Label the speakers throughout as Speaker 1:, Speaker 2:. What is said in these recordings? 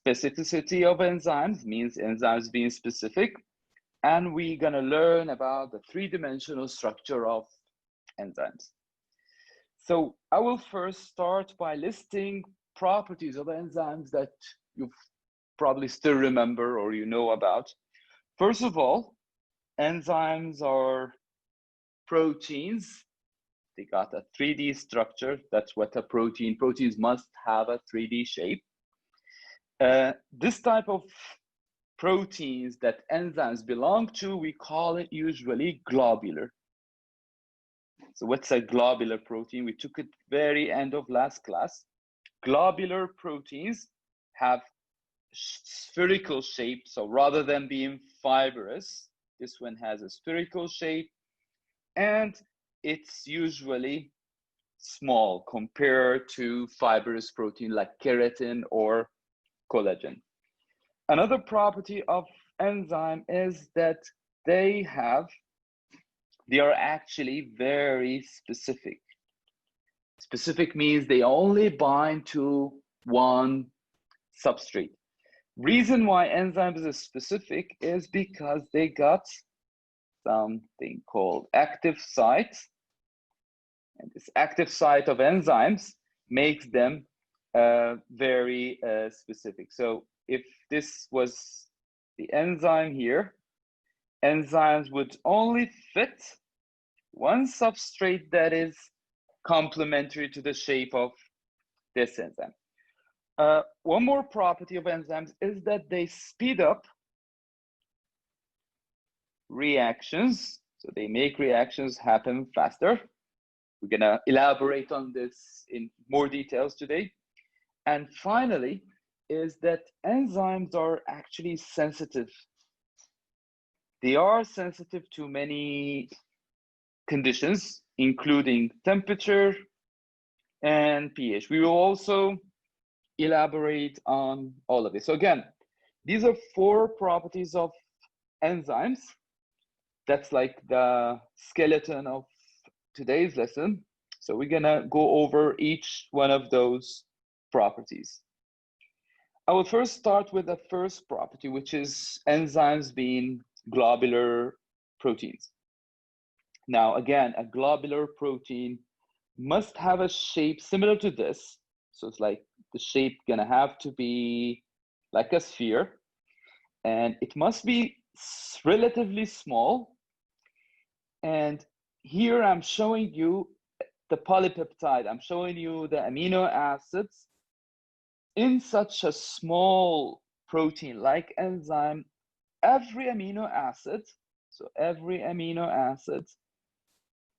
Speaker 1: specificity of enzymes, means enzymes being specific. And we're gonna learn about the three-dimensional structure of enzymes. So I will first start by listing properties of enzymes that you probably still remember or you know about. First of all, enzymes are proteins. They got a 3D structure. That's what a proteins must have a 3D shape. This type of proteins that enzymes belong to, we call it usually globular. So what's a globular protein? We took it very end of last class. Globular proteins have spherical shape. So rather than being fibrous, this one has a spherical shape, and it's usually small compared to fibrous protein like keratin or collagen. Another property of enzyme is that they are actually very specific. Specific means they only bind to one substrate. Reason why enzymes are specific is because they got something called active sites. And this active site of enzymes makes them very specific. So if this was the enzyme here, enzymes would only fit one substrate that is complementary to the shape of this enzyme. One more property of enzymes is that they speed up reactions. So they make reactions happen faster. We're gonna elaborate on this in more details today. And finally, is that enzymes are actually sensitive. They are sensitive to many conditions, including temperature and pH. We will also elaborate on all of this. So again, these are 4 properties of enzymes. That's like the skeleton of today's lesson. So we're gonna go over each one of those properties. I will first start with the first property, which is enzymes being globular proteins. Now, again, a globular protein must have a shape similar to this. So it's like the shape gonna have to be like a sphere, and it must be relatively small. And here I'm showing you the polypeptide. I'm showing you the amino acids in such a small protein like enzyme. Every amino acid, so every amino acid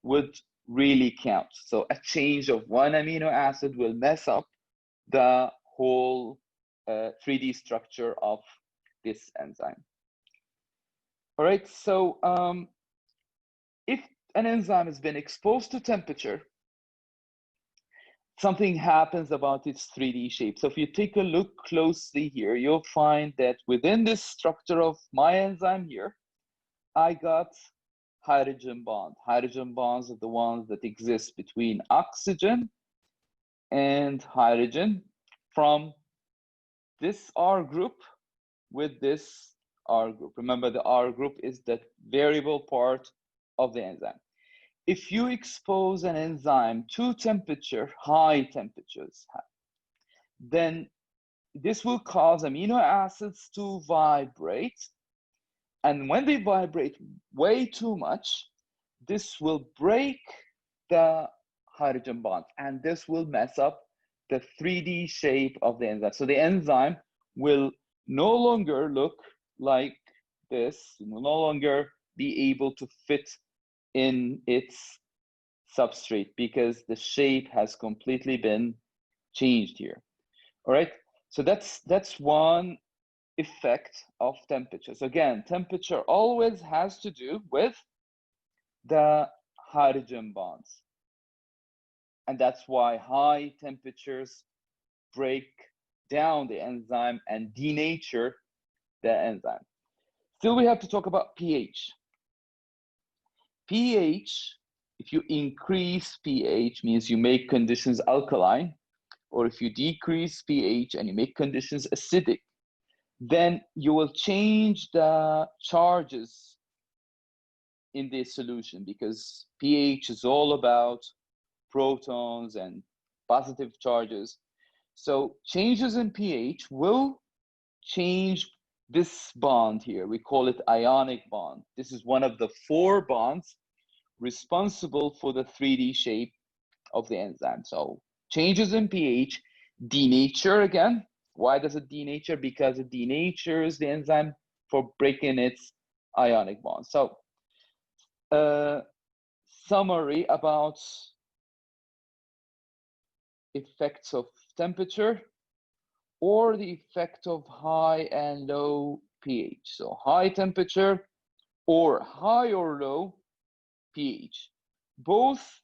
Speaker 1: would really count. So a change of one amino acid will mess up the whole 3D structure of this enzyme. All right, so if an enzyme has been exposed to temperature, something happens about its 3D shape. So if you take a look closely here, you'll find that within this structure of my enzyme here, I got hydrogen bonds. Hydrogen bonds are the ones that exist between oxygen and hydrogen from this R group with this R group. Remember, the R group is the variable part of the enzyme. If you expose an enzyme to temperature, high temperatures, then this will cause amino acids to vibrate. And when they vibrate way too much, this will break the hydrogen bond, and this will mess up the 3D shape of the enzyme. So the enzyme will no longer look like this, will no longer be able to fit in its substrate because the shape has completely been changed here. All right, so that's one effect of temperature. So again, temperature always has to do with the hydrogen bonds. And that's why high temperatures break down the enzyme and denature the enzyme. Still, we have to talk about pH. pH, if you increase pH, means you make conditions alkaline, or if you decrease pH and you make conditions acidic, then you will change the charges in this solution, because pH is all about protons and positive charges. So changes in pH will change this bond here. We call it ionic bond. This is one of the 4 bonds responsible for the 3D shape of the enzyme. So changes in pH denature again. Why does it denature? Because it denatures the enzyme for breaking its ionic bond. So summary about effects of temperature or the effect of high and low pH. So high temperature or high or low pH, both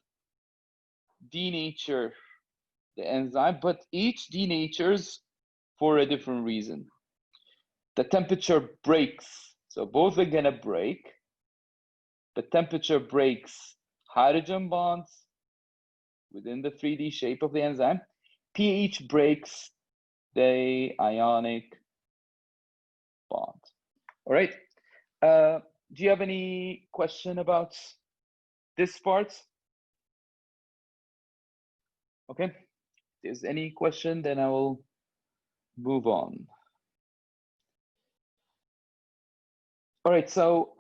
Speaker 1: denature the enzyme, but each denatures for a different reason. The temperature breaks, so both are gonna break. The temperature breaks hydrogen bonds within the 3D shape of the enzyme. pH breaks the ionic bond. All right. Do you have any question about this part? Okay. If there's any question, then I will move on. All right. So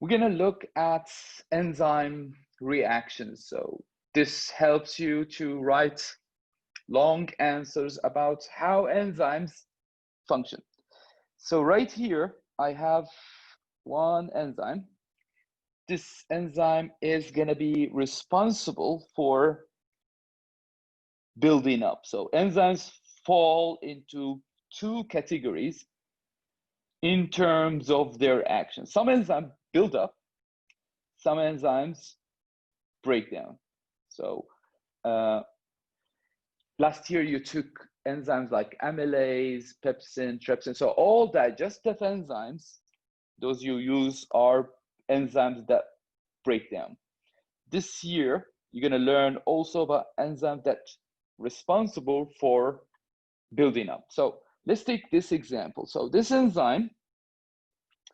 Speaker 1: we're gonna look at enzyme reactions. So this helps you to write long answers about how enzymes function. So right here, I have one enzyme. This enzyme is gonna be responsible for building up. So enzymes fall into 2 categories in terms of their action. Some enzymes build up, some enzymes break down. So last year you took enzymes like amylase, pepsin, trypsin. So all digestive enzymes, those you use are enzymes that break down. This year, you're gonna learn also about enzymes that responsible for building up. So let's take this example. So this enzyme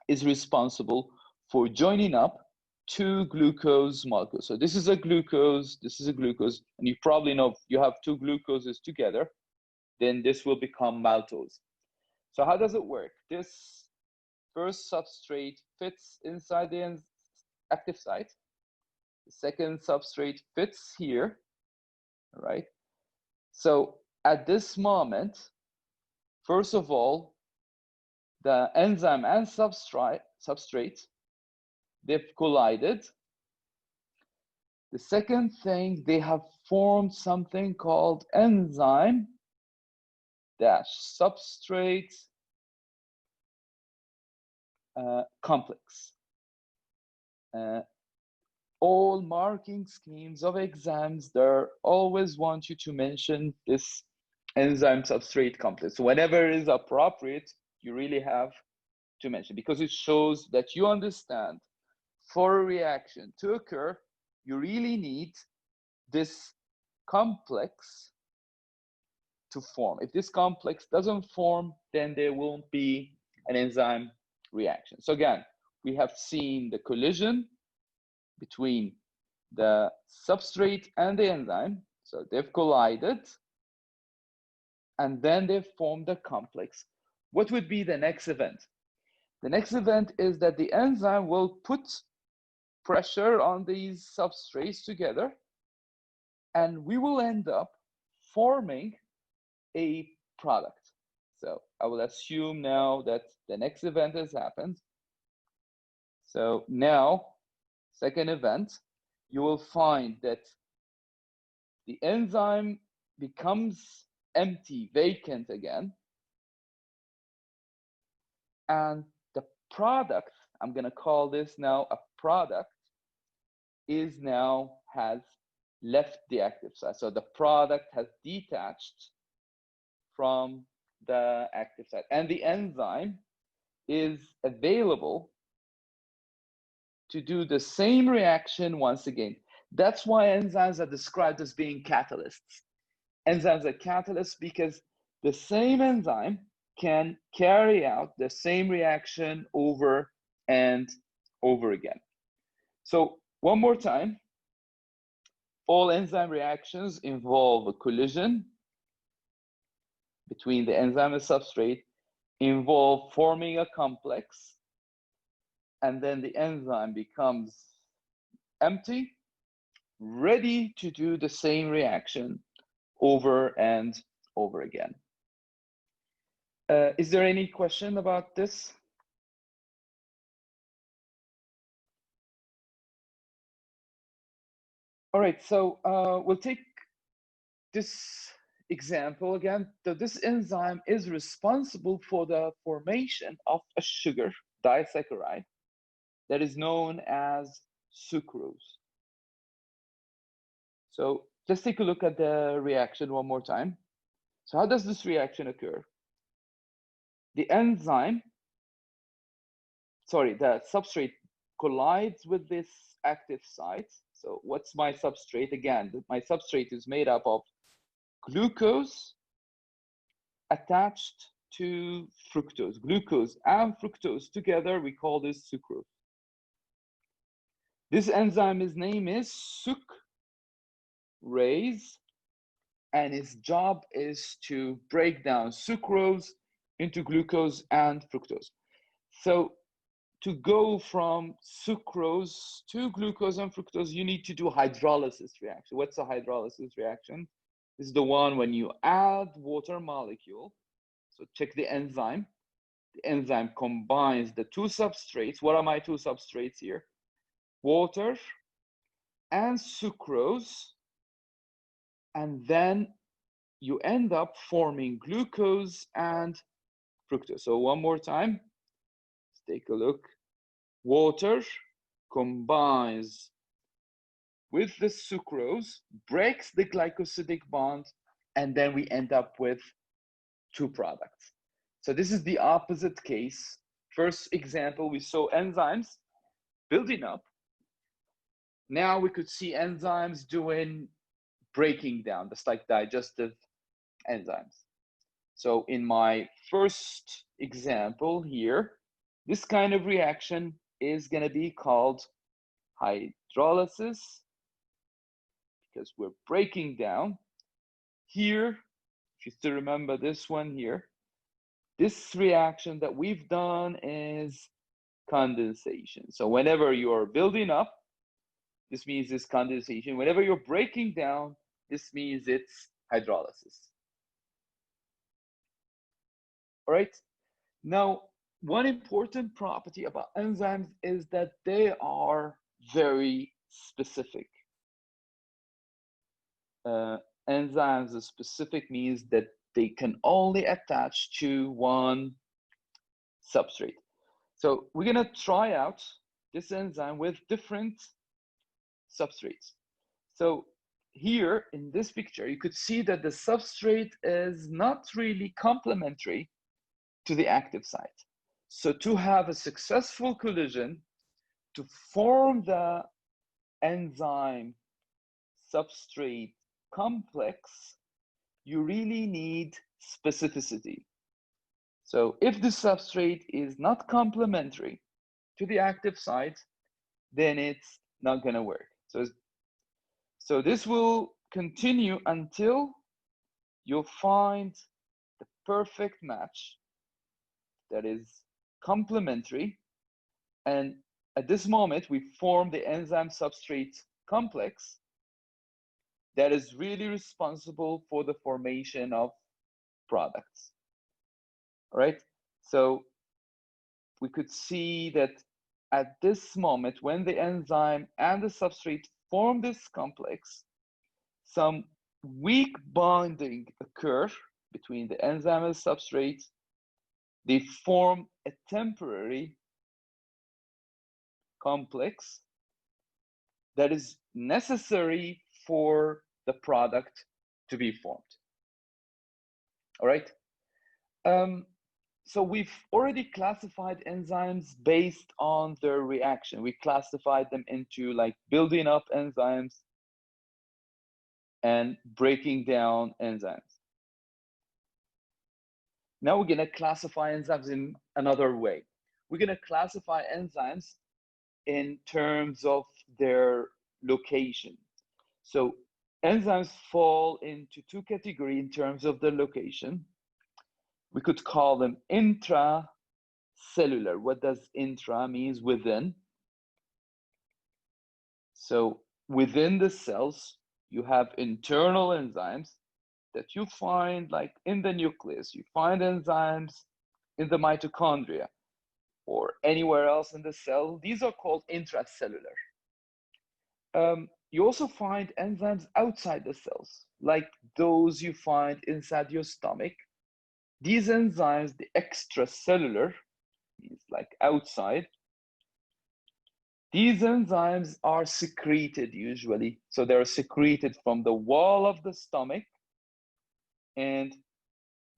Speaker 1: is responsible for joining up 2 glucose molecules. So this is a glucose, this is a glucose, and you probably know if you have 2 glucoses together, then this will become maltose. So how does it work? This first substrate fits inside the active site. The second substrate fits here, all right? So at this moment, first of all, the enzyme and substrate, they've collided. The second thing, they have formed something called enzyme dash substrate complex. All marking schemes of exams, they always want you to mention this enzyme substrate complex. So whenever it is appropriate, you really have to mention, because it shows that you understand for a reaction to occur, you really need this complex to form. If this complex doesn't form, then there won't be an enzyme reaction. So again, we have seen the collision between the substrate and the enzyme. So they've collided, and then they've formed a complex. What would be the next event? The next event is that the enzyme will put pressure on these substrates together, and we will end up forming a product. So I will assume now that the next event has happened. So now, second event, you will find that the enzyme becomes empty, vacant again. And the product, I'm gonna call this now a product, is now has left the active site. So the product has detached from the active site, and the enzyme is available to do the same reaction once again. That's why enzymes are described as being catalysts. Enzymes are catalysts because the same enzyme can carry out the same reaction over and over again. So one more time, all enzyme reactions involve a collision between the enzyme and substrate, involve forming a complex, and then the enzyme becomes empty, ready to do the same reaction over and over again. Is there any question about this? All right, so we'll take this example again. So this enzyme is responsible for the formation of a sugar disaccharide that is known as sucrose. So let's take a look at the reaction one more time. So how does this reaction occur? The substrate collides with this active site. So what's my substrate? Again, my substrate is made up of glucose attached to fructose. Glucose and fructose together, we call this sucrose. This enzyme's name is sucrase, and its job is to break down sucrose into glucose and fructose. So to go from sucrose to glucose and fructose, you need to do hydrolysis reaction. What's a hydrolysis reaction? This is the one when you add water molecule. So check the enzyme. The enzyme combines the two substrates. What are my two substrates here? Water and sucrose. And then you end up forming glucose and fructose. So one more time, let's take a look. Water combines with the sucrose, breaks the glycosidic bond, and then we end up with two products. So this is the opposite case. First example, we saw enzymes building up. Now we could see enzymes doing breaking down, just like digestive enzymes. So in my first example here, this kind of reaction is going to be called hydrolysis because we're breaking down. Here, if you still remember this one here, this reaction that we've done is condensation. So whenever you're building up, this means it's condensation. Whenever you're breaking down, this means it's hydrolysis. All right. Now, one important property about enzymes is that they are very specific. Enzymes specific means that they can only attach to one substrate. So we're going to try out this enzyme with different substrates. So here in this picture, you could see that the substrate is not really complementary to the active site. So to have a successful collision, to form the enzyme substrate complex, you really need specificity. So if the substrate is not complementary to the active site, then it's not going to work. So this will continue until you find the perfect match that is complementary. And at this moment, we form the enzyme substrate complex that is really responsible for the formation of products. All right. So we could see that at this moment, when the enzyme and the substrate form this complex, some weak bonding occur between the enzyme and substrate. They form a temporary complex that is necessary for the product to be formed. All right. So we've already classified enzymes based on their reaction. We classified them into like building up enzymes and breaking down enzymes. Now we're going to classify enzymes in another way. We're going to classify enzymes in terms of their location. So enzymes fall into two categories in terms of their location. We could call them intracellular. What does intra means? Within. So within the cells, you have internal enzymes that you find like in the nucleus. You find enzymes in the mitochondria or anywhere else in the cell. These are called intracellular. You also find enzymes outside the cells, like those you find inside your stomach. These enzymes, the extracellular, means like outside. These enzymes are secreted usually. So they're secreted from the wall of the stomach, and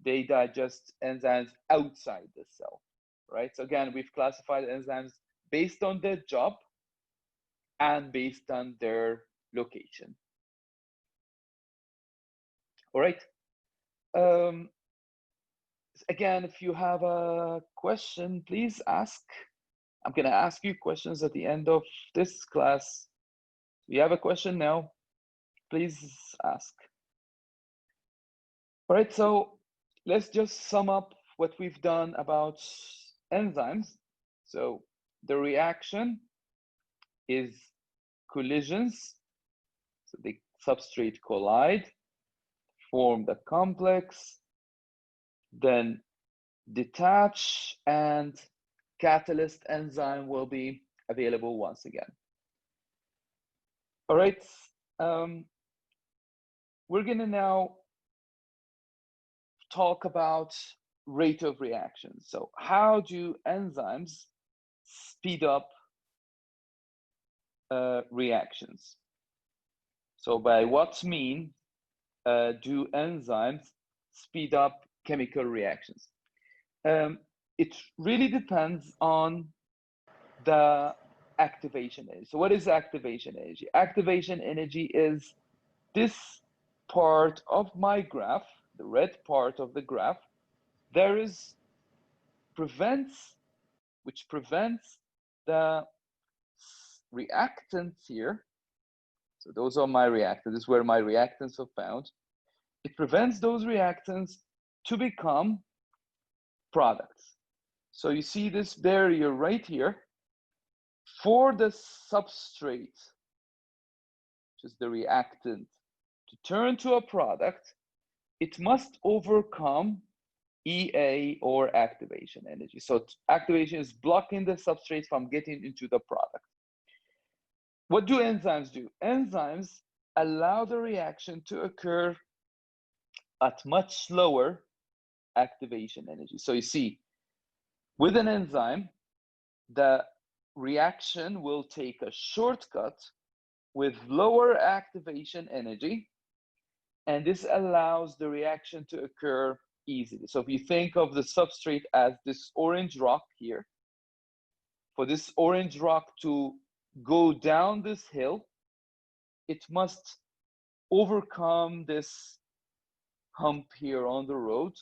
Speaker 1: they digest enzymes outside the cell, right? So again, we've classified enzymes based on their job and based on their location. All right. Again, if you have a question, please ask. I'm going to ask you questions at the end of this class. If you have a question now, please ask. All right, so let's just sum up what we've done about enzymes. So the reaction is collisions. So the substrate collide, form the complex, then detach, and catalyst enzyme will be available once again. All right, we're gonna now talk about rate of reaction. So how do enzymes speed up reactions? So by what mean do enzymes speed up chemical reactions? It really depends on the activation energy. So what is activation energy? Activation energy is this part of my graph, the red part of the graph. There is which prevents the reactants here. So those are my reactants. This is where my reactants are found. It prevents those reactants to become products. So you see this barrier right here. For the substrate, which is the reactant, to turn to a product, it must overcome EA or activation energy. So activation is blocking the substrate from getting into the product. What do enzymes do? Enzymes allow the reaction to occur at much slower activation energy. So you see, with an enzyme, the reaction will take a shortcut with lower activation energy, and this allows the reaction to occur easily. So if you think of the substrate as this orange rock here, for this orange rock to go down this hill, it must overcome this hump here on the road.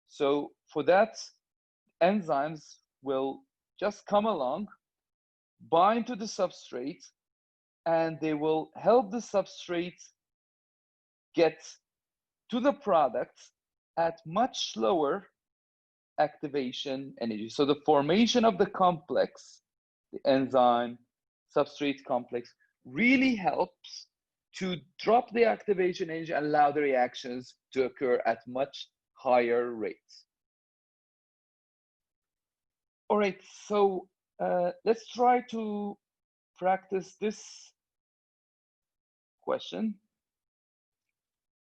Speaker 1: So for that, enzymes will just come along, bind to the substrate, and they will help the substrate get to the product at much slower activation energy. So the formation of the complex, the enzyme substrate complex, really helps to drop the activation energy and allow the reactions to occur at much higher rates. All right, so let's try to practice this question.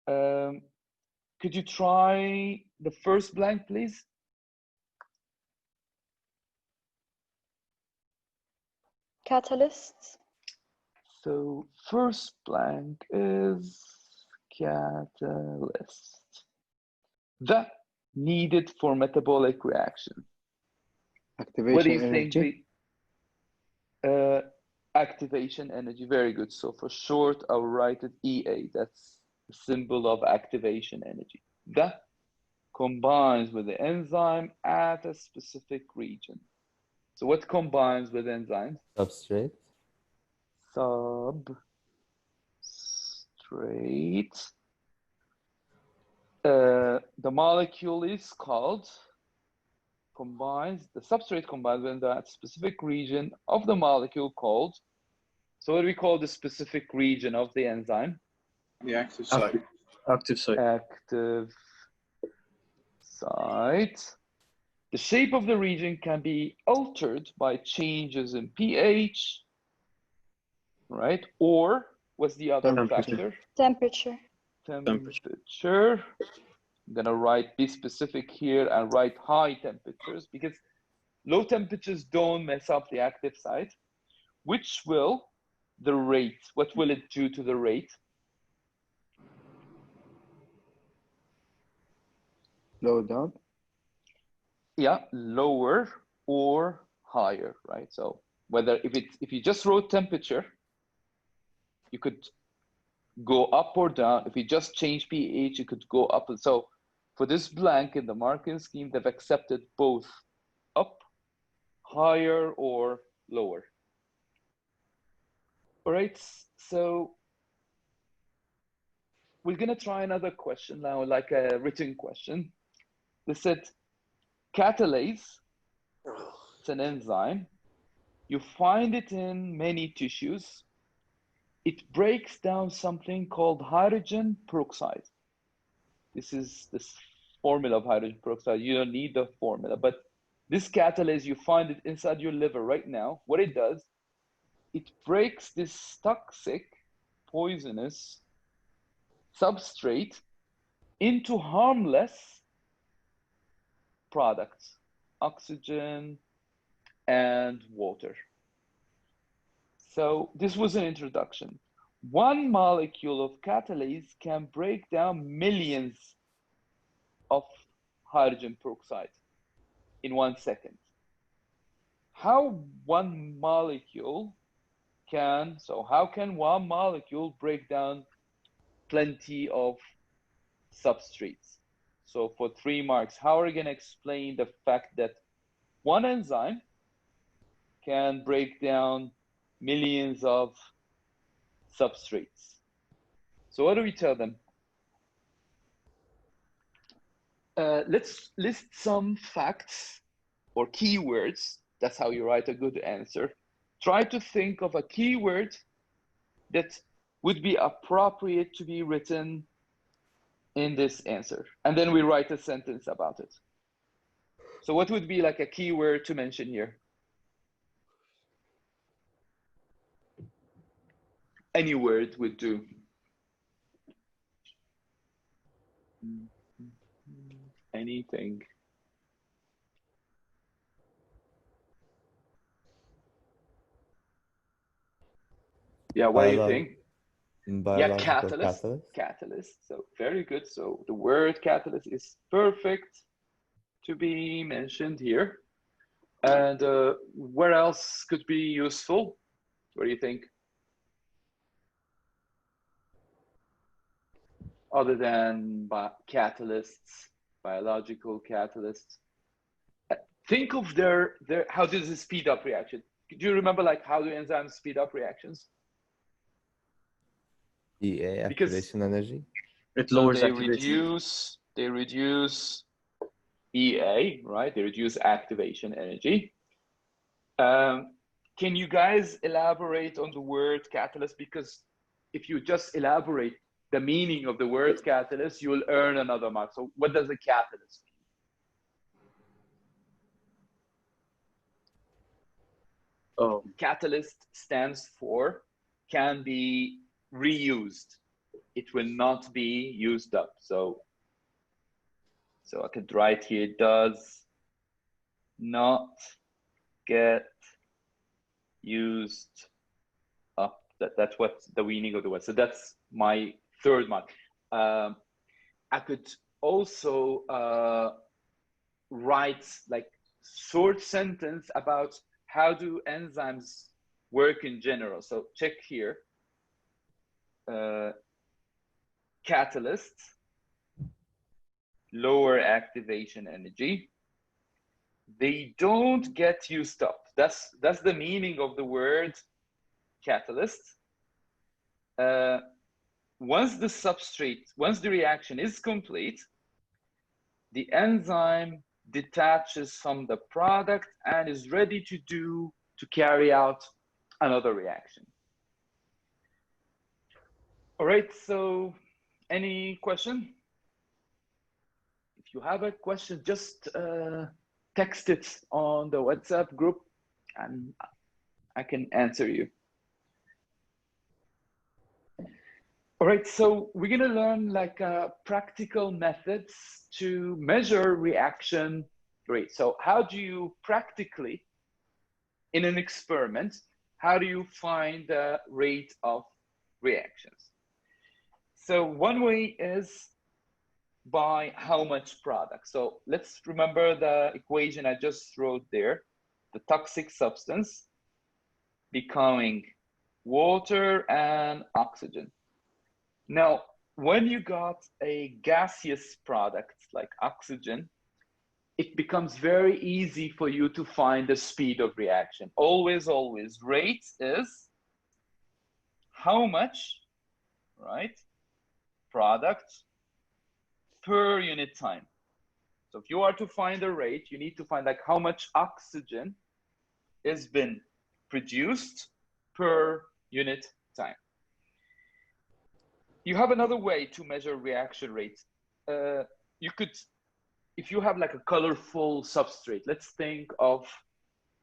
Speaker 1: Could you try the first blank, please?
Speaker 2: Catalysts.
Speaker 1: So first blank is catalyst. The needed for metabolic reaction.
Speaker 3: Activation
Speaker 1: what do you
Speaker 3: energy.
Speaker 1: think? Activation energy, very good. So for short, I'll write it EA. That's the symbol of activation energy. The combines with the enzyme at a specific region. So what combines with enzymes?
Speaker 2: Substrate.
Speaker 1: Substrate. The molecule is called the substrate combines in that specific region of the molecule called, so what do we call the specific region of the enzyme?
Speaker 4: The active site.
Speaker 3: Active site.
Speaker 1: Active site. The shape of the region can be altered by changes in pH, right? Or what's the other
Speaker 3: Temperature.
Speaker 1: factor?
Speaker 3: Temperature.
Speaker 1: I'm gonna write be specific here and write high temperatures because low temperatures don't mess up the active site. Which will the rate? What will it do to the rate?
Speaker 3: Low down.
Speaker 1: Yeah, lower or higher, right? So whether if you just wrote temperature, you could go up or down. If you just change pH, you could go up. And so for this blank in the marking scheme, they've accepted both up, higher, or lower. All right, so we're gonna try another question now, like a written question. They said, catalase, it's an enzyme. You find it in many tissues. It breaks down something called hydrogen peroxide. This is this formula of hydrogen peroxide. You don't need the formula, but this catalase, you find it inside your liver right now. What it does, it breaks this toxic, poisonous substrate into harmless products, oxygen and water. So this was an introduction. One molecule of catalase can break down millions of hydrogen peroxide in 1 second. How one molecule can, so how can one molecule break down plenty of substrates? So for 3 marks, how are you going to explain the fact that one enzyme can break down millions of substrates? So what do we tell them? Let's list some facts or keywords. That's how you write a good answer. Try to think of a keyword that would be appropriate to be written in this answer. And then we write a sentence about it. So what would be like a keyword to mention here? Any word would do. Anything. Yeah, what do you think?
Speaker 2: Biological
Speaker 1: Yeah,
Speaker 2: catalyst.
Speaker 1: Catalyst. So very good. So the word catalyst is perfect to be mentioned here. And where else could be useful? What do you think? Other than catalysts, biological catalysts. Think of their how does it speed up reaction? Do you remember like how do enzymes speed up reactions?
Speaker 2: EA, activation energy.
Speaker 3: It
Speaker 1: So
Speaker 3: lowers
Speaker 1: they
Speaker 3: activation.
Speaker 1: reduce EA, right? They reduce activation energy. Can you guys elaborate on the word catalyst? Because if you just elaborate the meaning of the word catalyst, you will earn another mark. So what does a catalyst mean?
Speaker 3: Oh,
Speaker 1: Catalyst stands for can be reused. It will not be used up. So I could write here, does not get used up. That's what the meaning of the word. So that's my third mark. I could also write like short sentence about how do enzymes work in general. So check here. Catalysts lower activation energy. They don't get used up. That's the meaning of the word catalyst. Once the reaction is complete, the enzyme detaches from the product and is ready to carry out another reaction. All right, so any question? If you have a question, just text it on the WhatsApp group and I can answer you. All right, so we're gonna learn like practical methods to measure reaction rate. So how do you practically, in an experiment, how do you find the rate of reactions? So one way is by how much product. So let's remember the equation I just wrote there, the toxic substance becoming water and oxygen. Now, when you got a gaseous product like oxygen, it becomes very easy for you to find the speed of reaction. Always, rate is how much, right, product per unit time. So if you are to find a rate, you need to find like how much oxygen has been produced per unit time. You have another way to measure reaction rate. You could, if you have like a colorful substrate, let's think of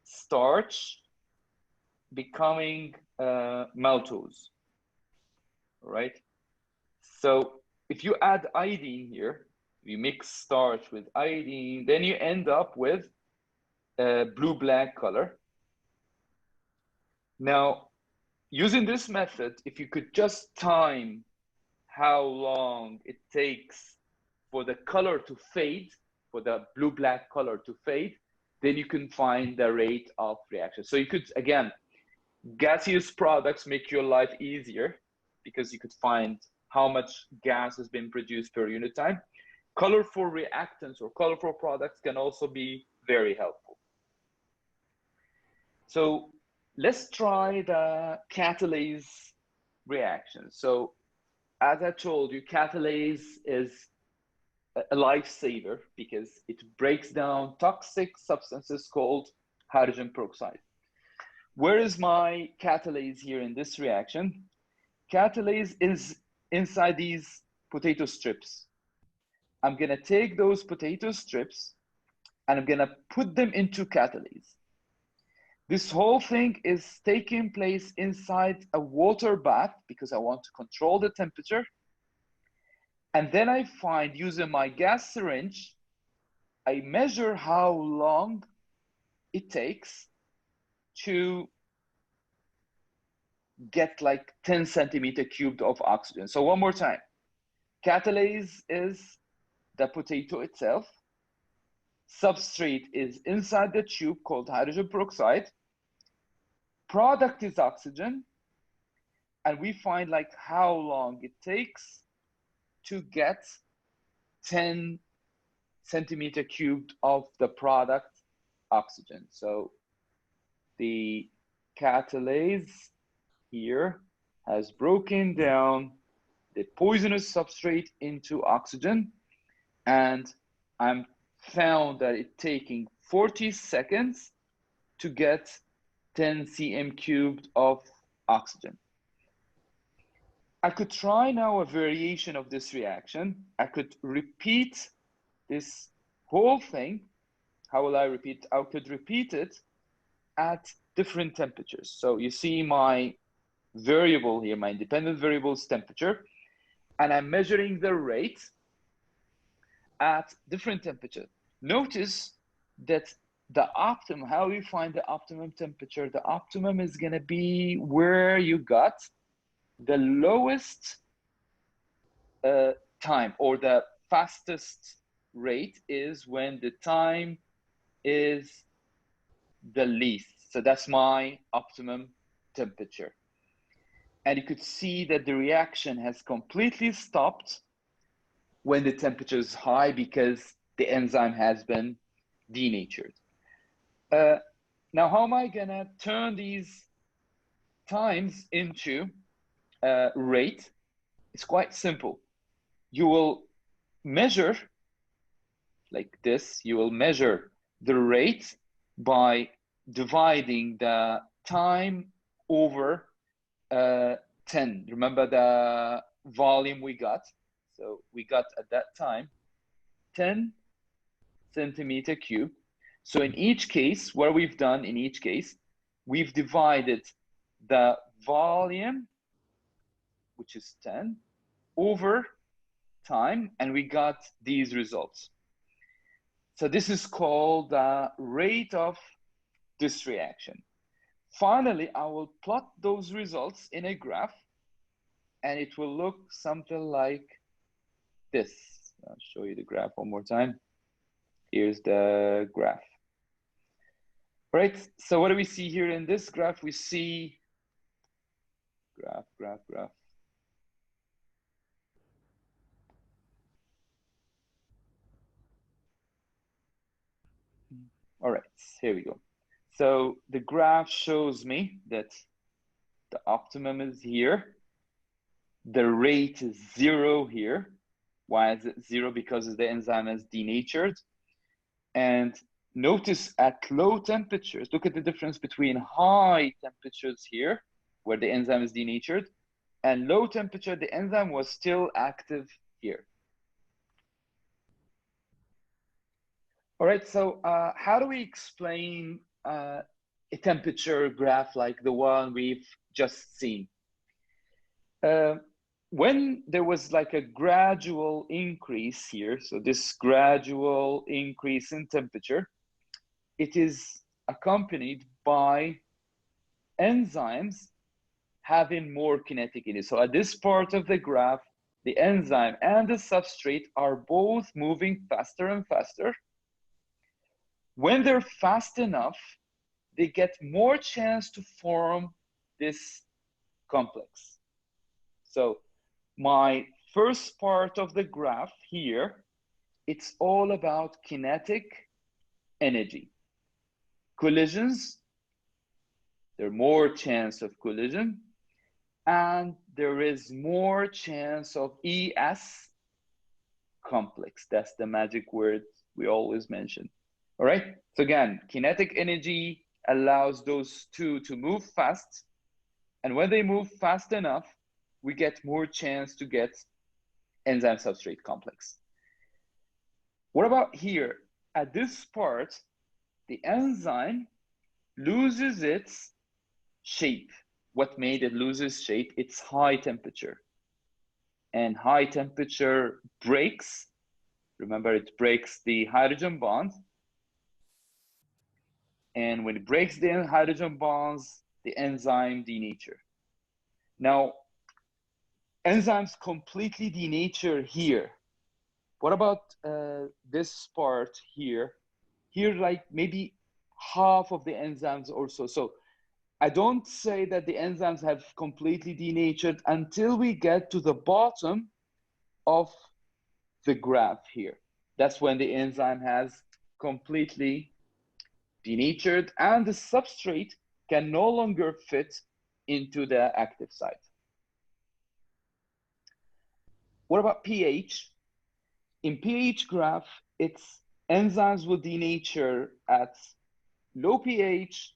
Speaker 1: starch becoming maltose, right? So if you add iodine here, you mix starch with iodine, then you end up with a blue-black color. Now, using this method, if you could just time how long it takes for the color to fade, for the blue-black color to fade, then you can find the rate of reaction. So you could, again, gaseous products make your life easier because you could find how much gas has been produced per unit time. Colorful reactants or colorful products can also be very helpful. So let's try the catalase reaction. So as I told you, catalase is a lifesaver because it breaks down toxic substances called hydrogen peroxide. Where is my catalase here in this reaction? Catalase is inside these potato strips. I'm gonna take those potato strips and I'm gonna put them into catalase. This whole thing is taking place inside a water bath because I want to control the temperature. And then I find, using my gas syringe, I measure how long it takes to get like 10 centimeter cubed of oxygen. So one more time, catalase is the potato itself. Substrate is inside the tube called hydrogen peroxide. Product is oxygen. And we find like how long it takes to get 10 centimeter cubed of the product oxygen. So the catalase here has broken down the poisonous substrate into oxygen, and I'm found that it's taking 40 seconds to get 10 cm cubed of oxygen. I could try now a variation of this reaction. I could repeat this whole thing. How will I repeat? I could repeat it at different temperatures. So you see my variable here, my independent variable's temperature, and I'm measuring the rate at different temperature. Notice that the optimum, how we find the optimum temperature, the optimum is gonna be where you got the lowest time, or the fastest rate is when the time is the least. So that's my optimum temperature. And you could see that the reaction has completely stopped when the temperature is high because the enzyme has been denatured. Now, how am I gonna turn these times into rate? It's quite simple. You will measure like this. You will measure the rate by dividing the time over 10. Remember the volume we got? So we got at that time 10 centimeter cube. So in each case, what we've done in each case, we've divided the volume, which is 10, over time, and we got these results. So this is called the rate of this reaction. Finally, I will plot those results in a graph, and it will look something like this. I'll show you the graph one more time. Here's the graph. Right, so what do we see here in this graph? We see graph. All right, here we go. So the graph shows me that the optimum is here. The rate is 0 here. Why is it 0? Because the enzyme is denatured. And notice at low temperatures, look at the difference between high temperatures here, where the enzyme is denatured, and low temperature, the enzyme was still active here. All right, so how do we explain a temperature graph like the one we've just seen? When there was like a gradual increase here, so this gradual increase in temperature, it is accompanied by enzymes having more kinetic energy. So at this part of the graph, the enzyme and the substrate are both moving faster and faster. When they're fast enough, they get more chance to form this complex. So my first part of the graph here, it's all about kinetic energy. Collisions, there's more chance of collision, and there is more chance of ES complex. That's the magic word we always mention. All right, so again, kinetic energy allows those two to move fast, and when they move fast enough, we get more chance to get enzyme substrate complex. What about here? At this part, the enzyme loses its shape. What made it lose its shape? It's high temperature. And high temperature breaks, remember it breaks the hydrogen bond. And when it breaks the hydrogen bonds, the enzyme denature. Now, enzymes completely denature here. What about this part here? Here, like maybe half of the enzymes or so. So I don't say that the enzymes have completely denatured until we get to the bottom of the graph here. That's when the enzyme has completely denatured and the substrate can no longer fit into the active site. What about pH? In pH graph, it's enzymes will denature at low pH,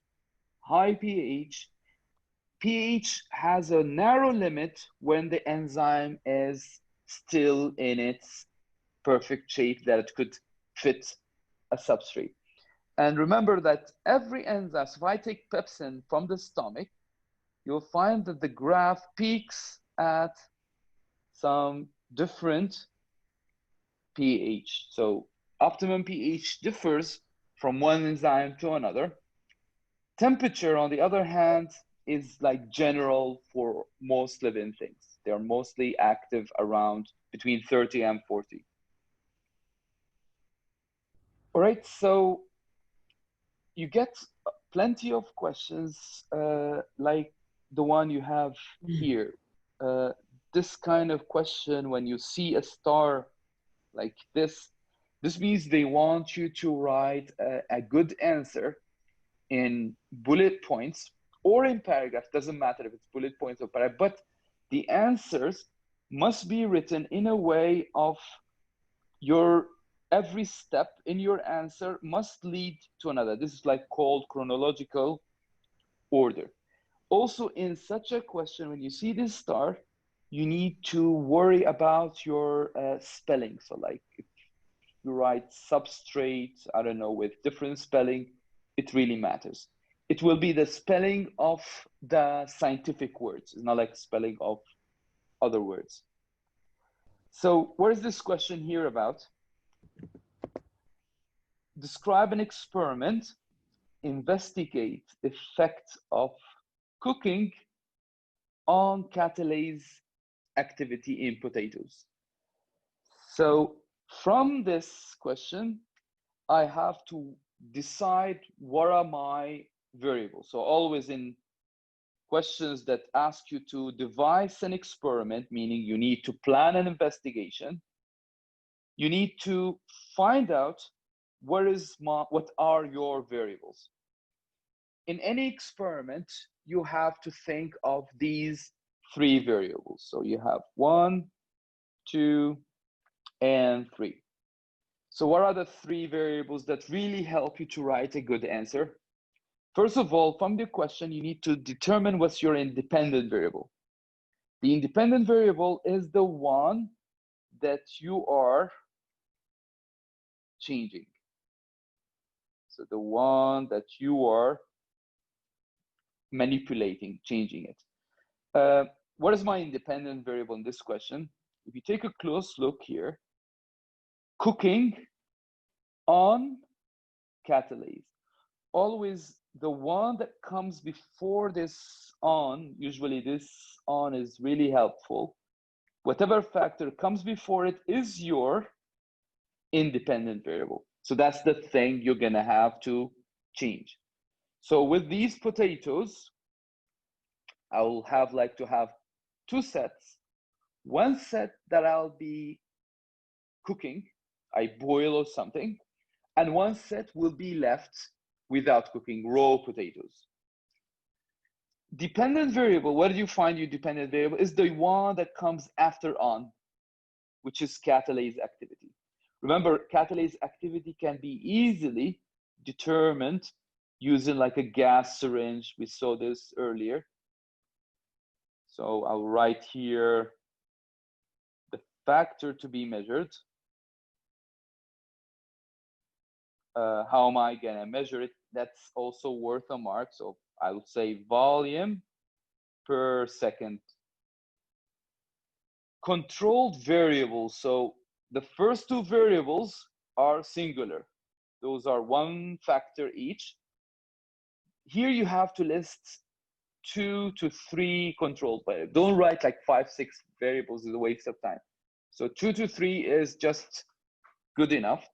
Speaker 1: high pH. pH has a narrow limit when the enzyme is still in its perfect shape that it could fit a substrate. And remember that every enzyme, so if I take pepsin from the stomach, you'll find that the graph peaks at some different pH. So optimum pH differs from one enzyme to another. Temperature, on the other hand, is like general for most living things. They're mostly active around between 30 and 40. All right, so you get plenty of questions like the one you have here. This kind of question, when you see a star like this. This means they want you to write a good answer in bullet points or in paragraphs, doesn't matter if it's bullet points or paragraph, but the answers must be written in a way of your every step in your answer must lead to another. This is like called chronological order. Also, in such a question, when you see this star, you need to worry about your spelling. So like if you write substrate, I don't know, with different spelling, it really matters. It will be the spelling of the scientific words. It's not like spelling of other words. So what is this question here about? Describe an experiment, investigate the effect of cooking on catalase activity in potatoes. So from this question, I have to decide what are my variables. So always in questions that ask you to devise an experiment, meaning you need to plan an investigation, you need to find out what are your variables. In any experiment, you have to think of these three variables. So you have 1, 2, and 3. So what are the three variables that really help you to write a good answer? First of all, from the question, you need to determine what's your independent variable. The independent variable is the one that you are changing. So the one that you are manipulating, changing it. What is my independent variable in this question? If you take a close look here, cooking on catalase. Always the one that comes before this on, usually this on is really helpful. Whatever factor comes before it is your independent variable. So that's the thing you're gonna have to change. So with these potatoes, I will have to have two sets. One set that I'll be cooking, I boil or something, and one set will be left without cooking, raw potatoes. Dependent variable, where do you find your dependent variable? Is the one that comes after on, which is catalase activity. Remember, catalase activity can be easily determined using like a gas syringe. We saw this earlier. So I'll write here the factor to be measured. How am I gonna measure it? That's also worth a mark. So I would say volume per second. Controlled variables. So the first two variables are singular. Those are one factor each. Here you have to list 2 to 3 controlled variables. Don't write like 5, 6 variables, is a waste of time. So 2 to 3 is just good enough.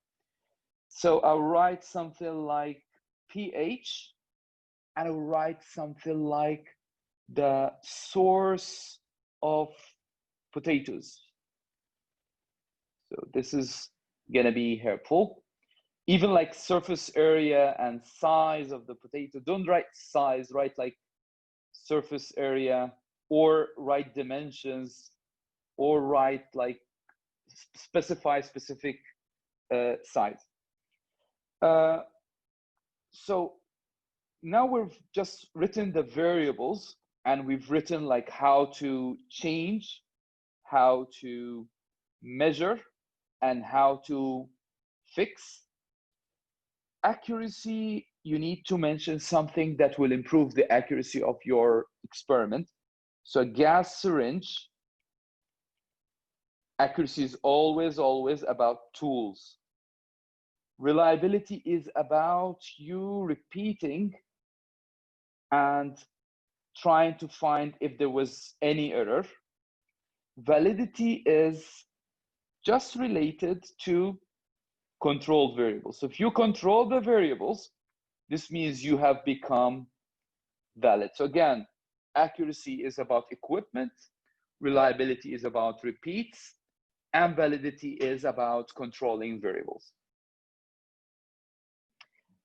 Speaker 1: So I'll write something like pH, and I'll write something like the source of potatoes. So this is gonna be helpful. Even like surface area and size of the potato. Don't write size, write like surface area, or write dimensions, or write like specify specific size. So now we've just written the variables, and we've written like how to change, how to measure, and how to fix. Accuracy, you need to mention something that will improve the accuracy of your experiment. So a gas syringe, accuracy is always about tools. Reliability is about you repeating and trying to find if there was any error. Validity is just related to controlled variables. So if you control the variables, this means you have become valid. So again, accuracy is about equipment, reliability is about repeats, and validity is about controlling variables.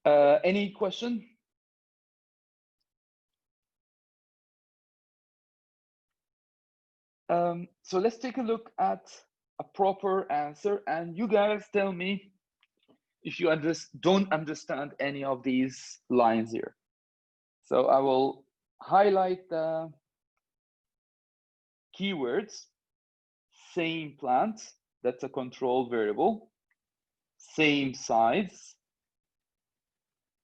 Speaker 1: Any question? So let's take a look at a proper answer, and you guys tell me if you don't understand any of these lines here. So I will highlight the keywords. Same plant, that's a control variable. Same size,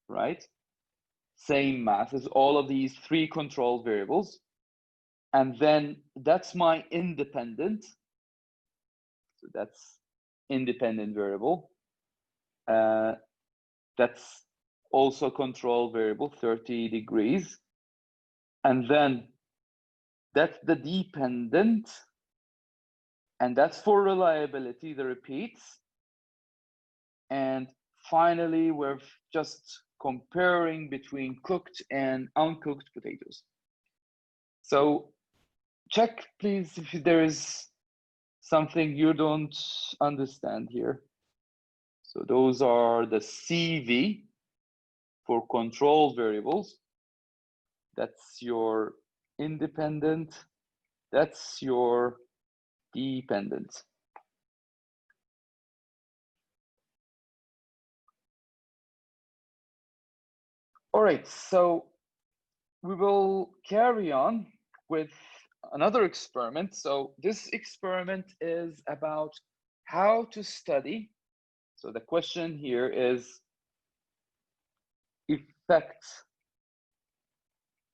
Speaker 1: right? Same masses, all of these three control variables. And then that's my independent. So that's independent variable. That's also control variable, 30 degrees. And then that's the dependent. And that's for reliability, the repeats. And finally, we're just comparing between cooked and uncooked potatoes. So check, please, if there is something you don't understand here. So those are the CV for control variables. That's your independent. That's your dependent. All right, so we will carry on with another experiment. So this experiment is about how to study. So the question here is effects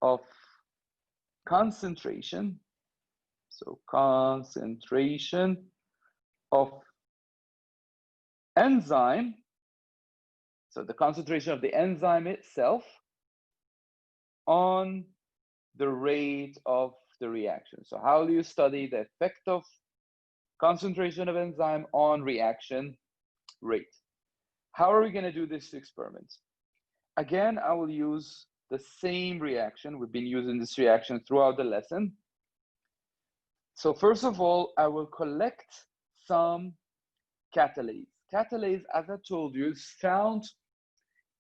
Speaker 1: of concentration. So concentration of enzyme. So the concentration of the enzyme itself on the rate of the reaction. So how do you study the effect of concentration of enzyme on reaction rate? How are we going to do this experiment? Again, I will use the same reaction. We've been using this reaction throughout the lesson. So first of all, I will collect some catalase. Catalase, as I told you, is found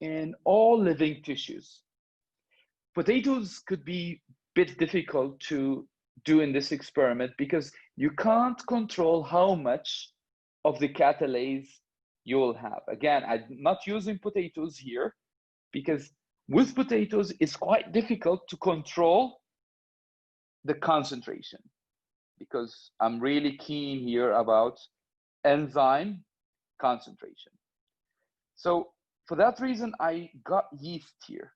Speaker 1: in all living tissues. Potatoes could be a bit difficult to do in this experiment because you can't control how much of the catalase you will have. Again, I'm not using potatoes here because with potatoes, it's quite difficult to control the concentration because I'm really keen here about enzyme concentration. So for that reason, I got yeast here.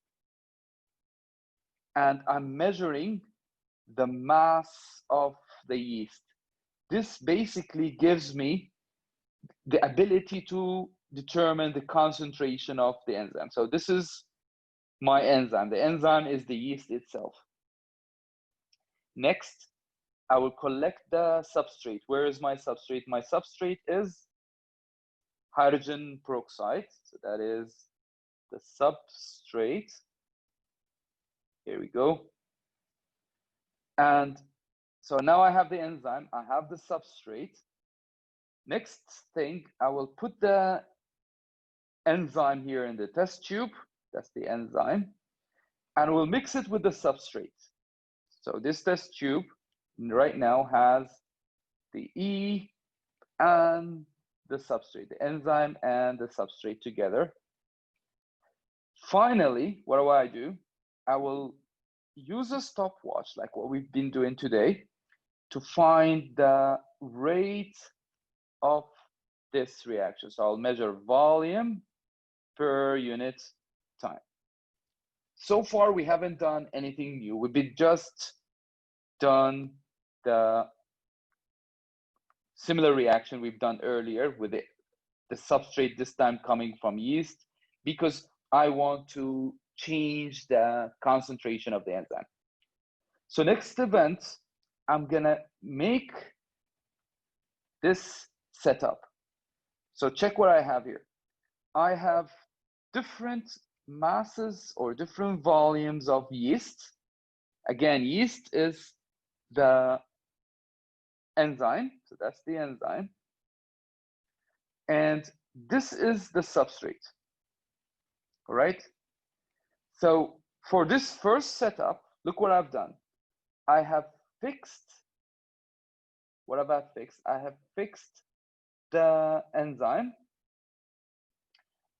Speaker 1: And I'm measuring the mass of the yeast. This basically gives me the ability to determine the concentration of the enzyme. So this is my enzyme. The enzyme is the yeast itself. Next, I will collect the substrate. Where is my substrate? My substrate is hydrogen peroxide. So that is the substrate. Here we go. And so now I have the enzyme, I have the substrate. Next thing, I will put the enzyme here in the test tube. That's the enzyme. And we'll mix it with the substrate. So this test tube right now has the E and the substrate, the enzyme and the substrate together. Finally, what do? I will use a stopwatch like what we've been doing today to find the rate of this reaction. So I'll measure volume per unit time. So far, we haven't done anything new. We've been just done the similar reaction we've done earlier with the substrate, this time coming from yeast, because I want to change the concentration of the enzyme. So next event, I'm gonna make this setup. So check what I have here. I have different masses or different volumes of yeast. Again, yeast is the enzyme, so that's the enzyme. And this is the substrate, all right? So for this first setup, look what I've done. I have fixed, what have I fixed? I have fixed the enzyme,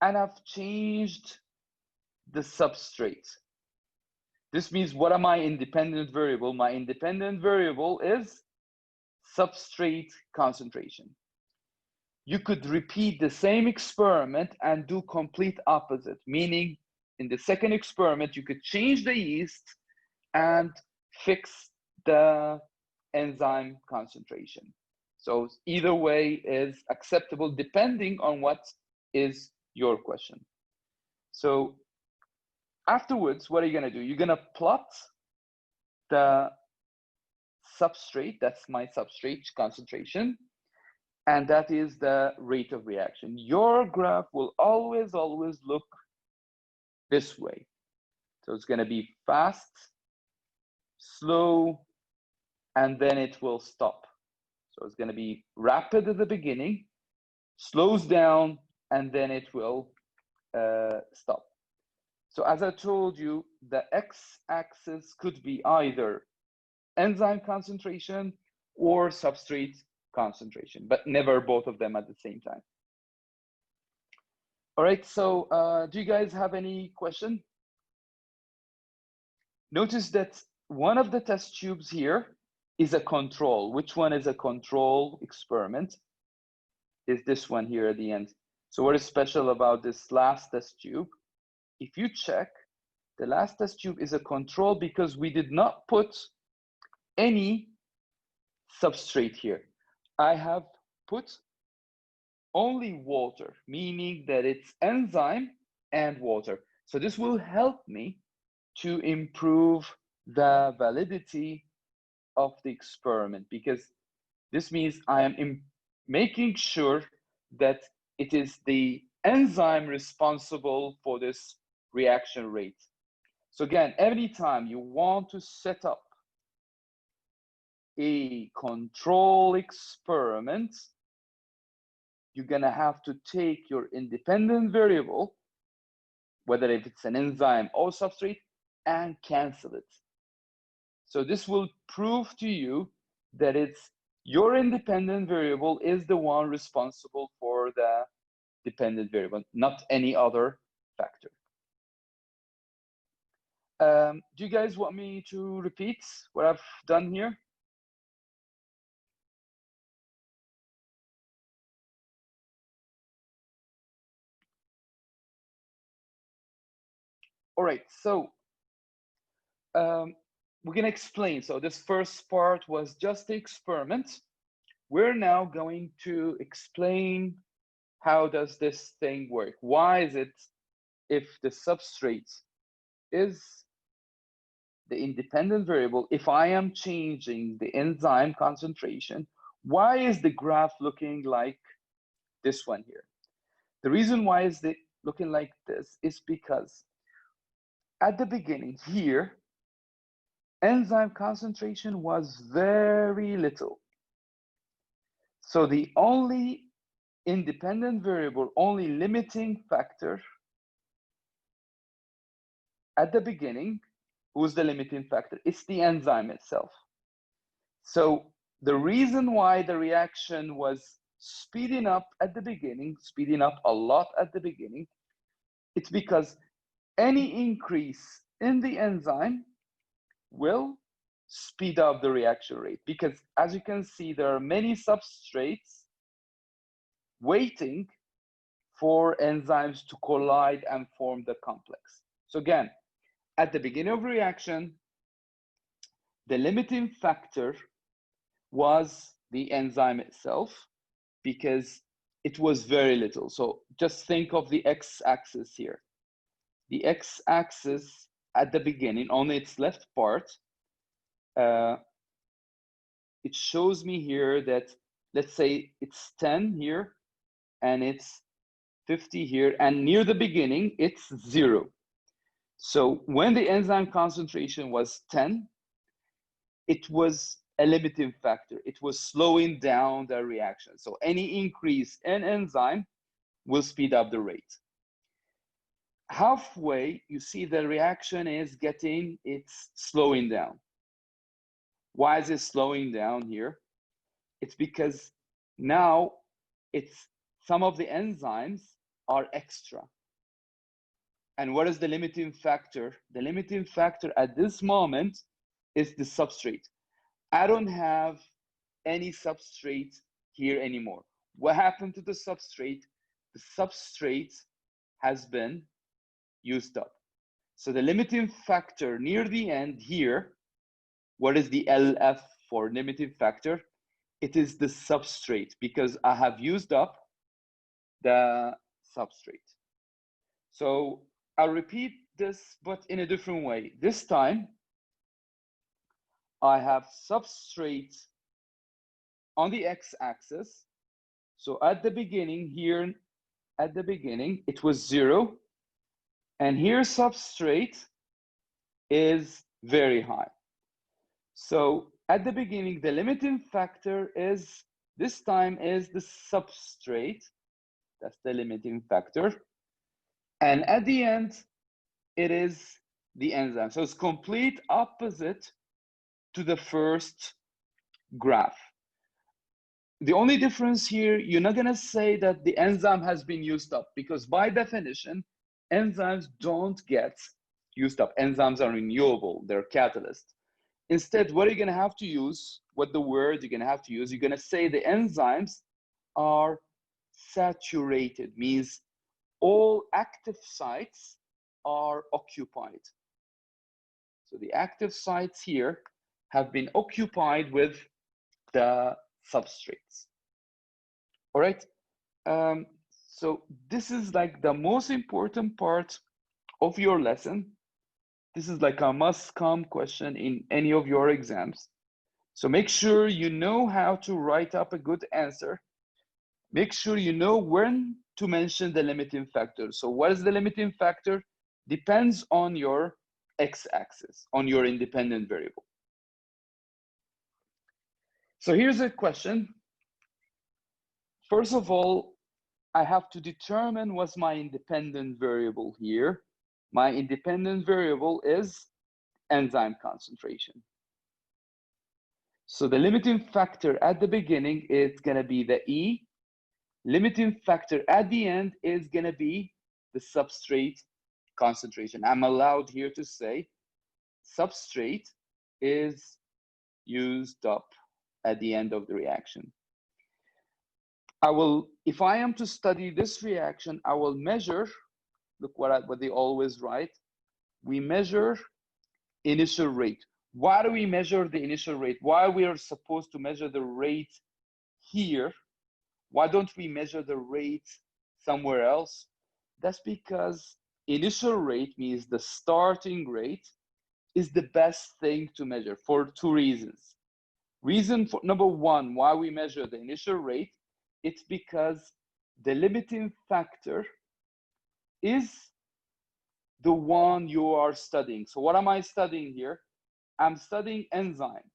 Speaker 1: and I've changed the substrate. This means, what are my independent variable? My independent variable is substrate concentration. You could repeat the same experiment and do complete opposite, meaning in the second experiment, you could change the yeast and fix the enzyme concentration. So either way is acceptable depending on what is your question. So afterwards, what are you gonna do? You're gonna plot the substrate, that's my substrate concentration, and that is the rate of reaction. Your graph will always look this way. So it's gonna be fast, slow, and then it will stop. So it's gonna be rapid at the beginning, slows down, and then it will stop. So as I told you, the x-axis could be either enzyme concentration or substrate concentration, but never both of them at the same time. All right, so do you guys have any question? Notice that one of the test tubes here is a control. Which one is a control experiment? Is this one here at the end. So what is special about this last test tube? If you check, the last test tube is a control because we did not put any substrate here. I have put only water, meaning that it's enzyme and water. So this will help me to improve the validity of the experiment, because this means I am making sure that it is the enzyme responsible for this reaction rate. So again, anytime you want to set up a control experiment, you're gonna have to take your independent variable, whether if it's an enzyme or substrate, and cancel it. So this will prove to you that it's your independent variable is the one responsible for the dependent variable, not any other factor. Do you guys want me to repeat what I've done here? All right, so we're gonna explain. So this first part was just the experiment. We're now going to explain how does this thing work? Why is it, if the substrate is the independent variable, if I am changing the enzyme concentration, why is the graph looking like this one here? The reason why is it looking like this is because at the beginning here, enzyme concentration was very little. So the only independent variable, only limiting factor at the beginning, who's the limiting factor? It's the enzyme itself. So the reason why the reaction was speeding up at the beginning, speeding up a lot at the beginning, it's because any increase in the enzyme will speed up the reaction rate, because as you can see, there are many substrates waiting for enzymes to collide and form the complex. So again, at the beginning of reaction, the limiting factor was the enzyme itself, because it was very little. So just think of the x-axis here. The x-axis at the beginning, on its left part, it shows me here that, let's say it's 10 here, and it's 50 here, and near the beginning, it's 0. So when the enzyme concentration was 10, it was a limiting factor. It was slowing down the reaction. So any increase in enzyme will speed up the rate. Halfway, you see the reaction is it's slowing down. Why is it slowing down here? It's because now some of the enzymes are extra. And what is the limiting factor? The limiting factor at this moment is the substrate. I don't have any substrate here anymore. What happened to the substrate? The substrate has been used up. So the limiting factor near the end here, what is the LF for limiting factor? It is the substrate, because I have used up the substrate. So I'll repeat this, but in a different way. This time, I have substrate on the x-axis. So at the beginning here, it was 0. And here substrate is very high. So at the beginning, the limiting factor this time is the substrate. That's the limiting factor. And at the end, it is the enzyme. So it's complete opposite to the first graph. The only difference here, you're not gonna say that the enzyme has been used up, because by definition, enzymes don't get used up. Enzymes are renewable, they're catalysts. Instead, what you're gonna have to use, you're gonna say the enzymes are saturated, means all active sites are occupied. So the active sites here have been occupied with the substrates. All right. So this is like the most important part of your lesson. This is like a must-come question in any of your exams. So make sure you know how to write up a good answer. Make sure you know when to mention the limiting factor. So what is the limiting factor? Depends on your x-axis, on your independent variable. So here's a question. First of all, I have to determine what's my independent variable here. My independent variable is enzyme concentration. So the limiting factor at the beginning is going to be the E. Limiting factor at the end is going to be the substrate concentration. I'm allowed here to say substrate is used up at the end of the reaction. If I am to study this reaction, I will measure, look what they always write. We measure initial rate. Why do we measure the initial rate? Why we are supposed to measure the rate here? Why don't we measure the rate somewhere else? That's because initial rate means the starting rate is the best thing to measure for two reasons. Reason for number one, why we measure the initial rate, it's because the limiting factor is the one you are studying. So what am I studying here? I'm studying enzyme.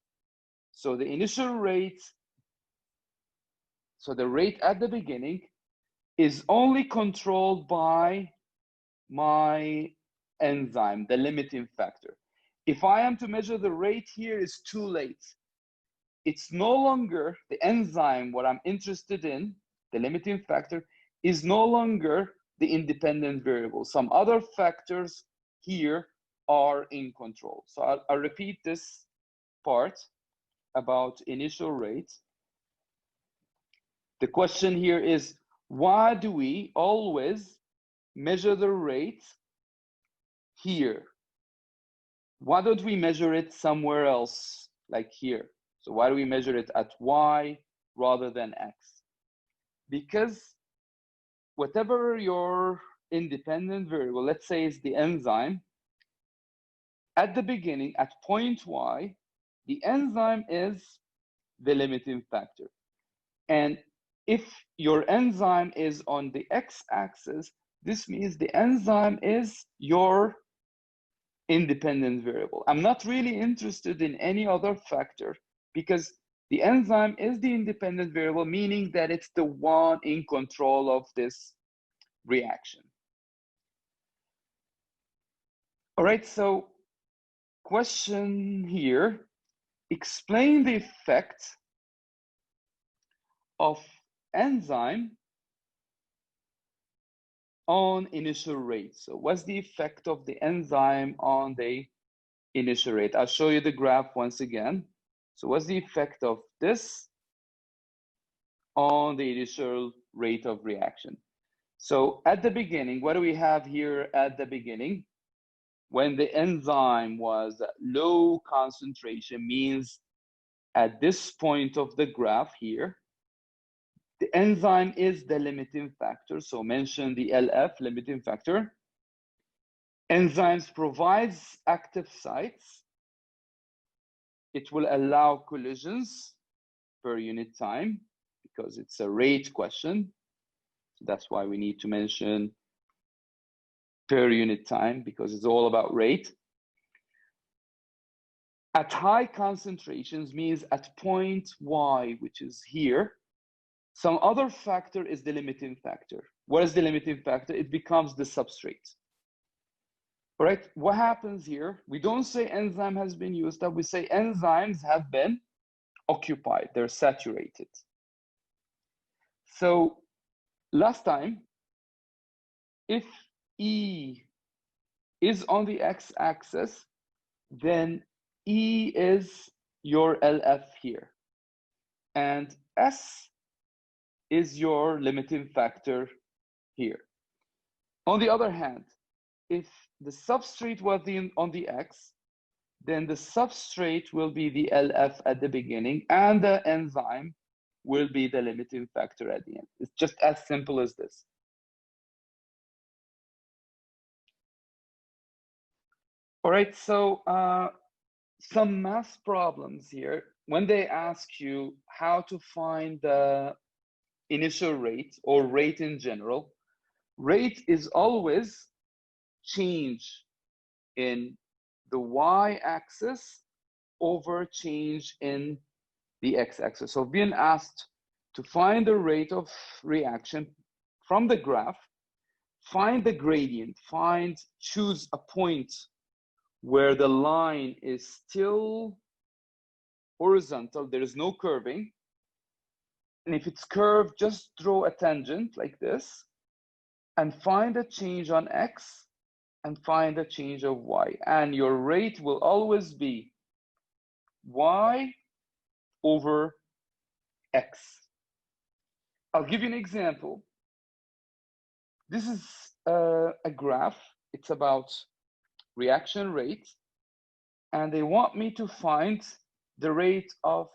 Speaker 1: So the initial rate, so the rate at the beginning is only controlled by my enzyme, the limiting factor. If I am to measure the rate here, it's too late. It's no longer the enzyme, what I'm interested in, the limiting factor, is no longer the independent variable. Some other factors here are in control. So I'll repeat this part about initial rate. The question here is, why do we always measure the rate here? Why don't we measure it somewhere else, like here? So why do we measure it at Y rather than X? Because whatever your independent variable, let's say it's the enzyme, at the beginning, at point Y, the enzyme is the limiting factor. And if your enzyme is on the X-axis, this means the enzyme is your independent variable. I'm not really interested in any other factor because the enzyme is the independent variable, meaning that it's the one in control of this reaction. All right, so question here, explain the effect of enzyme on initial rate. So what's the effect of the enzyme on the initial rate? I'll show you the graph once again. So what's the effect of this on the initial rate of reaction? So at the beginning, what do we have here at the beginning? When the enzyme was at low concentration, means at this point of the graph here, the enzyme is the limiting factor. So mention the LF, limiting factor. Enzymes provides active sites. It will allow collisions per unit time because it's a rate question. So that's why we need to mention per unit time, because it's all about rate. At high concentrations means at point Y, which is here, some other factor is the limiting factor. What is the limiting factor? It becomes the substrate. All right, what happens here? We don't say enzyme has been used up, we say enzymes have been occupied, they're saturated. So last time, if E is on the x-axis, then E is your LF here. And S is your limiting factor here. On the other hand, if the substrate was on the X, then the substrate will be the LF at the beginning and the enzyme will be the limiting factor at the end. It's just as simple as this. All right, so some math problems here. When they ask you how to find the initial rate or rate in general, rate is always change in the y-axis over change in the x-axis. So being asked to find the rate of reaction from the graph, find the gradient, choose a point where the line is still horizontal, there is no curving. And if it's curved, just draw a tangent like this and find a change on X and find a change of Y. And your rate will always be Y over X. I'll give you an example. This is a graph. It's about reaction rate. And they want me to find the rate of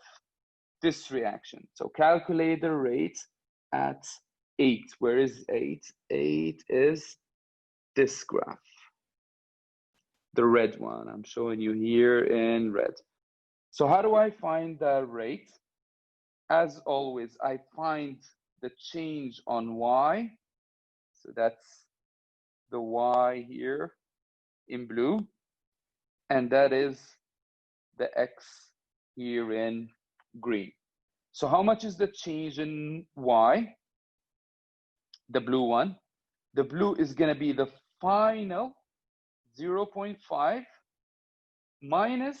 Speaker 1: this reaction. So calculate the rate at 8. Where is 8? 8 is this graph, the red one. I'm showing you here in red. So how do I find the rate? As always, I find the change on Y. So that's the Y here in blue. And that is the X here in green. So how much is the change in Y? The blue one. The blue is going to be the final 0.5 minus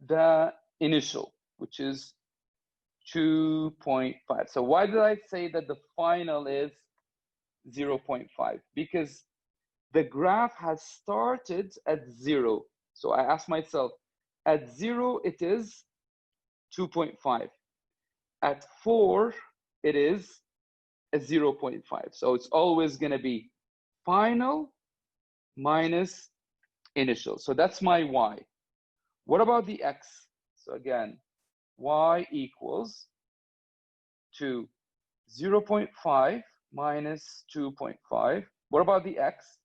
Speaker 1: the initial, which is 2.5. So why did I say that the final is 0.5? Because the graph has started at 0. So I asked myself, at 0, it is 2.5. At 4, it is a 0.5. So it's always going to be final minus initial. So that's my Y. What about the X? So again, Y equals to 0.5 minus 2.5. What about the X?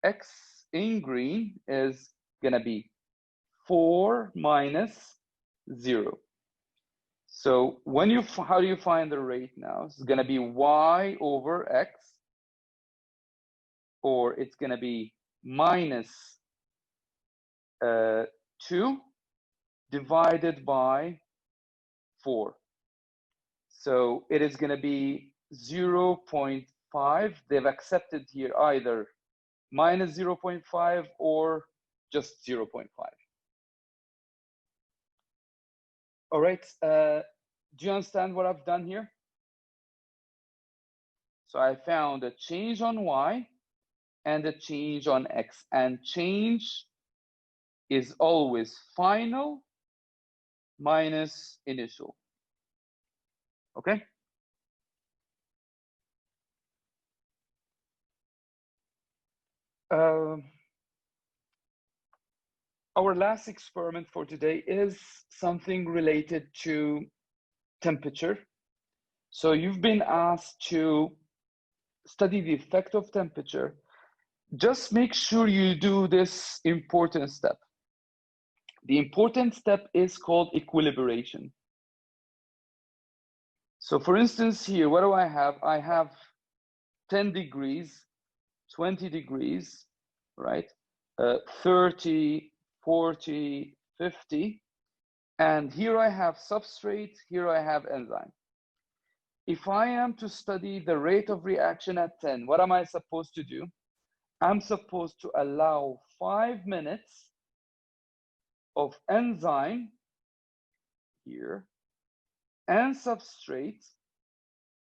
Speaker 1: X in green is going to be 4 minus 0. So when how do you find the rate now? It's going to be Y over X, or it's going to be minus 2 divided by 4. So it is going to be 0.5. They've accepted here either minus 0.5 or just 0.5. All right. Do you understand what I've done here? So I found a change on Y and a change on X, and change is always final minus initial. Okay. Our last experiment for today is something related to temperature. So you've been asked to study the effect of temperature. Just make sure you do this important step. The important step is called equilibration. So for instance here, what do I have? I have 10 degrees, 20 degrees, right? 30, 40, 50. And here I have substrate, here I have enzyme. If I am to study the rate of reaction at 10, what am I supposed to do? I'm supposed to allow 5 minutes of enzyme here and substrate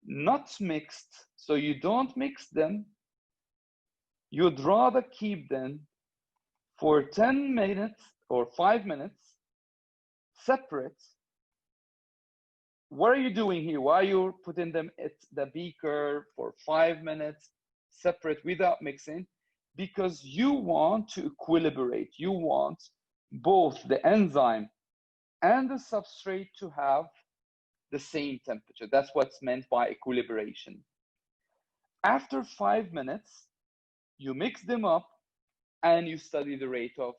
Speaker 1: not mixed. So you don't mix them. You'd rather keep them for 10 minutes or 5 minutes separate. What are you doing here? Why are you putting them at the beaker for 5 minutes separate without mixing? Because you want to equilibrate. You want both the enzyme and the substrate to have the same temperature. That's what's meant by equilibration. After 5 minutes, you mix them up and you study the rate of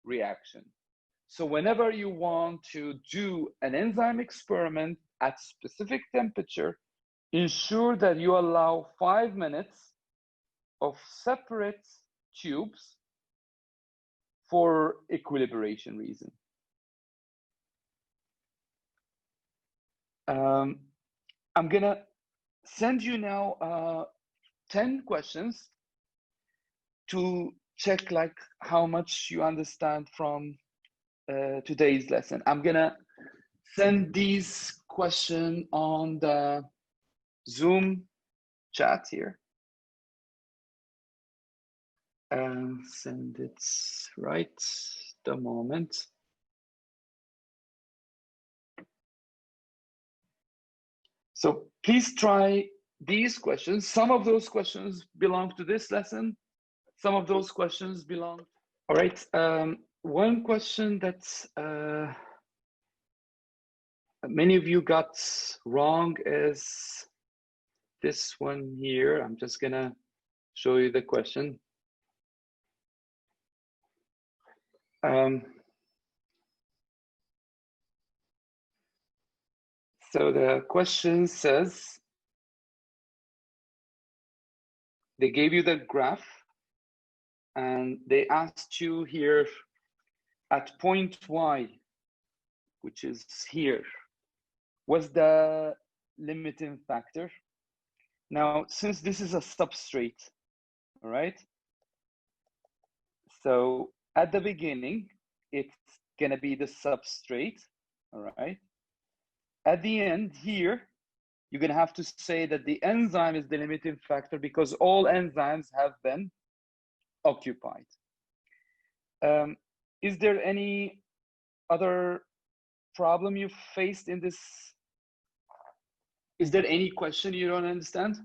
Speaker 1: reaction. So whenever you want to do an enzyme experiment at specific temperature, ensure that you allow 5 minutes of separate tubes for equilibration reason. I'm gonna send you now 10 questions to check like how much you understand from today's lesson. I'm gonna send these questions on the Zoom chat here. Send it right the moment. So please try these questions. Some of those questions belong to this lesson. Some of those questions belong. All right. One question that many of you got wrong is this one here. I'm just gonna show you the question. So the question says, they gave you the graph and they asked you here at point Y, which is here, what's the limiting factor? Now, since this is a substrate, all right? So at the beginning, it's gonna be the substrate, all right? At the end here, you're gonna have to say that the enzyme is the limiting factor because all enzymes have been occupied. Is there any other problem you faced in this? Is there any question you don't understand?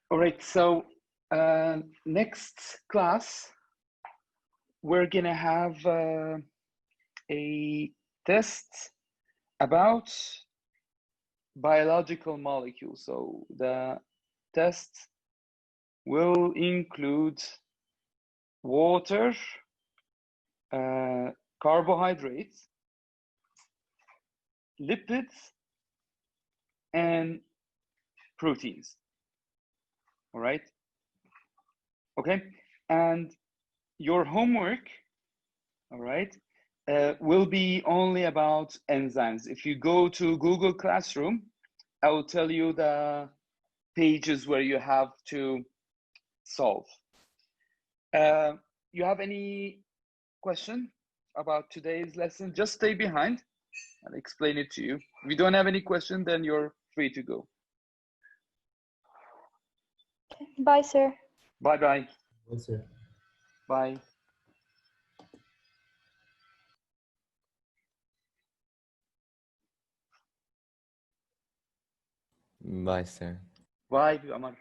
Speaker 1: All right, so next class, we're gonna have a test about biological molecules. So the test will include water, carbohydrates, lipids, and proteins. All right. Okay. And your homework, all right, will be only about enzymes. If you go to Google Classroom, I will tell you the pages where you have to solve. You have any question about today's lesson? Just stay behind. I'll explain it to you. If you don't have any question, then you're free to go.
Speaker 4: Bye, sir.
Speaker 1: Bye-bye.
Speaker 2: Bye, sir.
Speaker 1: Bye.
Speaker 2: Bye, sir.
Speaker 1: Bye, Amar.